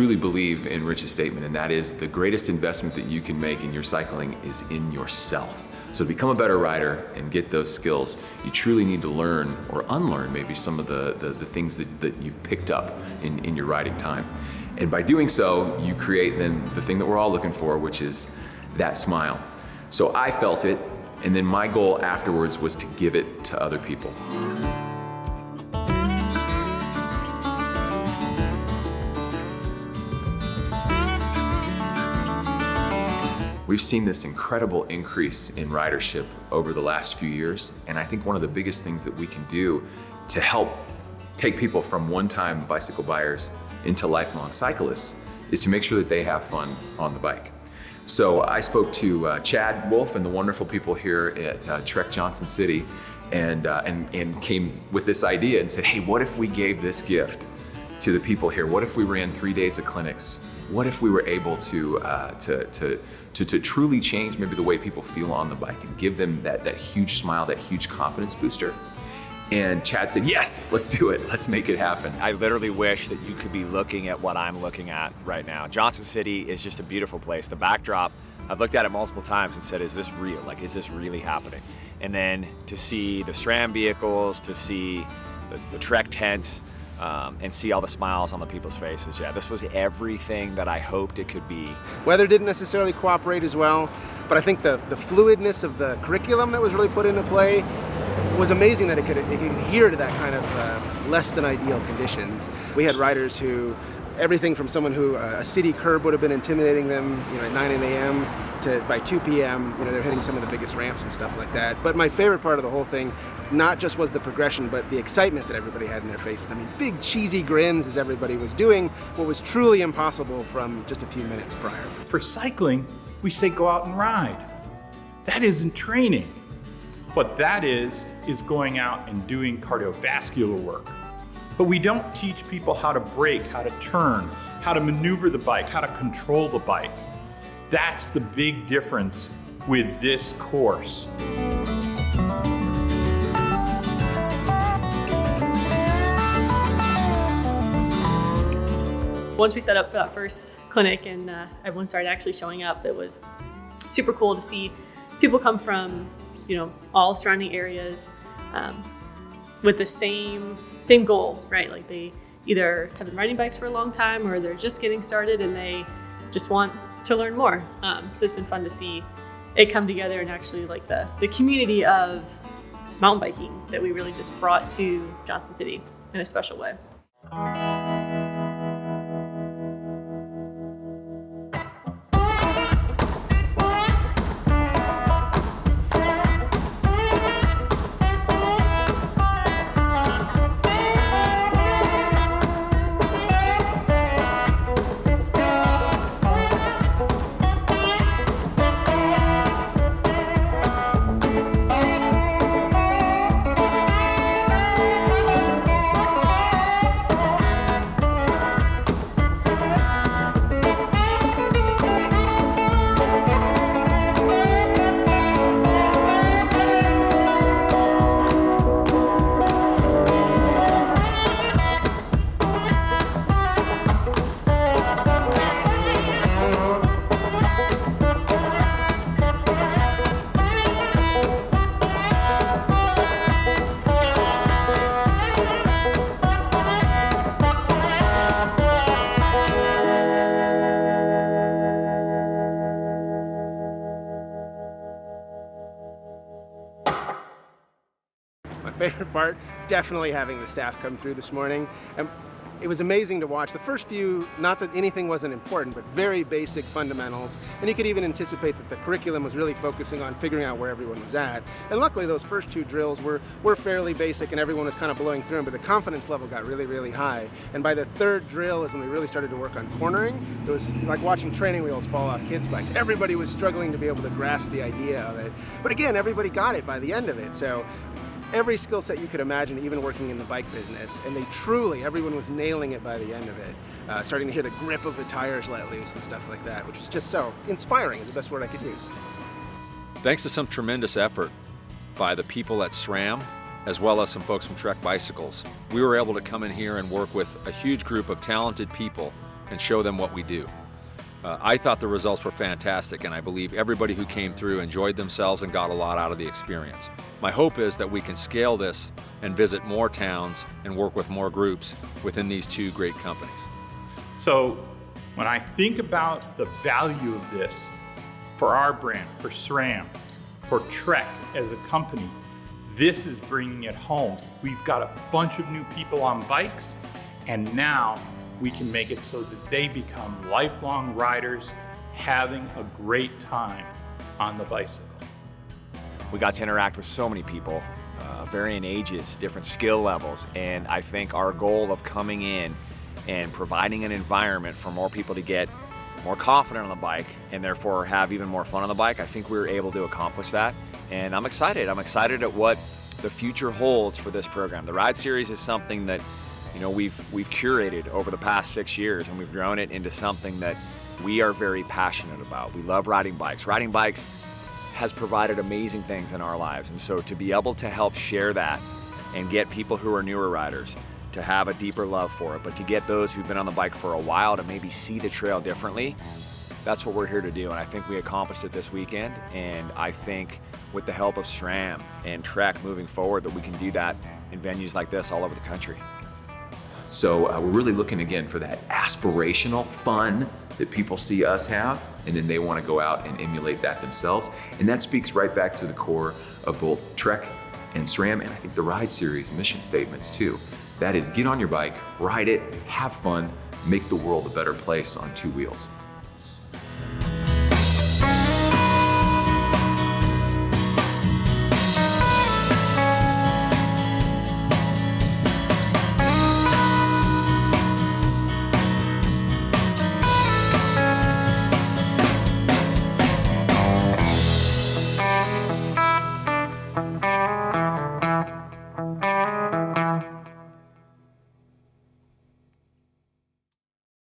truly believe in Rich's statement, and that is the greatest investment that you can make in your cycling is in yourself. So to become a better rider and get those skills, you truly need to learn or unlearn maybe some of the things that you've picked up in your riding time. And by doing so, you create then the thing that we're all looking for, which is that smile. So I felt it, and then my goal afterwards was to give it to other people. We've seen this incredible increase in ridership over the last few years, and I think one of the biggest things that we can do to help take people from one-time bicycle buyers into lifelong cyclists is to make sure that they have fun on the bike. So I spoke to Chad Wolf and the wonderful people here at TREK Johnson City, and came with this idea and said, hey, what if we gave this gift to the people here? What if we ran 3 days of clinics? What if we were able to truly change maybe the way people feel on the bike and give them that huge smile, that huge confidence booster? And Chad said, yes, let's do it. Let's make it happen. I literally wish that you could be looking at what I'm looking at right now. Johnson City is just a beautiful place. The backdrop, I've looked at it multiple times and said, is this real? Like, is this really happening? And then to see the SRAM vehicles, to see the TREK tents, and see all the smiles on the people's faces. Yeah, this was everything that I hoped it could be. Weather didn't necessarily cooperate as well, but I think the fluidness of the curriculum that was really put into play was amazing, that it could adhere to that kind of less than ideal conditions. We had riders who, everything from someone who a city curb would have been intimidating them, at 9 a.m. to by 2 p.m., they're hitting some of the biggest ramps and stuff like that. But my favorite part of the whole thing, not just was the progression, but the excitement that everybody had in their faces. I mean, big cheesy grins as everybody was doing what was truly impossible from just a few minutes prior. For cycling, we say go out and ride. That isn't training. What that is going out and doing cardiovascular work. But we don't teach people how to brake, how to turn, how to maneuver the bike, how to control the bike. That's the big difference with this course. Once we set up for that first clinic and everyone started actually showing up, it was super cool to see people come from, all surrounding areas with the same goal, right? Like they either have been riding bikes for a long time or they're just getting started and they just want to learn more. So it's been fun to see it come together and actually like the community of mountain biking that we really just brought to Johnson City in a special way. My favorite part, definitely having the staff come through this morning. It was amazing to watch. The first few, not that anything wasn't important, but very basic fundamentals. And you could even anticipate that the curriculum was really focusing on figuring out where everyone was at. And luckily those first two drills were fairly basic and everyone was kind of blowing through them, but the confidence level got really, really high. And by the third drill is when we really started to work on cornering. It was like watching training wheels fall off kids' bikes. Everybody was struggling to be able to grasp the idea of it. But again, everybody got it by the end of it. So every skill set you could imagine, even working in the bike business, and everyone was nailing it by the end of it. Starting to hear the grip of the tires let loose and stuff like that, which was just so inspiring is the best word I could use. Thanks to some tremendous effort by the people at SRAM, as well as some folks from TREK Bicycles, we were able to come in here and work with a huge group of talented people and show them what we do. I thought the results were fantastic, and I believe everybody who came through enjoyed themselves and got a lot out of the experience. My hope is that we can scale this and visit more towns and work with more groups within these two great companies. So when I think about the value of this for our brand, for SRAM, for TREK as a company, this is bringing it home. We've got a bunch of new people on bikes, and now we can make it so that they become lifelong riders having a great time on the bicycle. We got to interact with so many people, varying ages, different skill levels, and I think our goal of coming in and providing an environment for more people to get more confident on the bike and therefore have even more fun on the bike, I think we were able to accomplish that. And I'm excited. I'm excited at what the future holds for this program. The Ride Series is something that we've curated over the past 6 years, and we've grown it into something that we are very passionate about. We love riding bikes. Riding bikes has provided amazing things in our lives, and so to be able to help share that and get people who are newer riders to have a deeper love for it, but to get those who've been on the bike for a while to maybe see the trail differently, that's what we're here to do. And I think we accomplished it this weekend, and I think with the help of SRAM and TREK moving forward that we can do that in venues like this all over the country. So we're really looking again for that aspirational fun that people see us have, and then they want to go out and emulate that themselves. And that speaks right back to the core of both TREK and SRAM, and I think the Ride Series mission statements too. That is, get on your bike, ride it, have fun, make the world a better place on two wheels.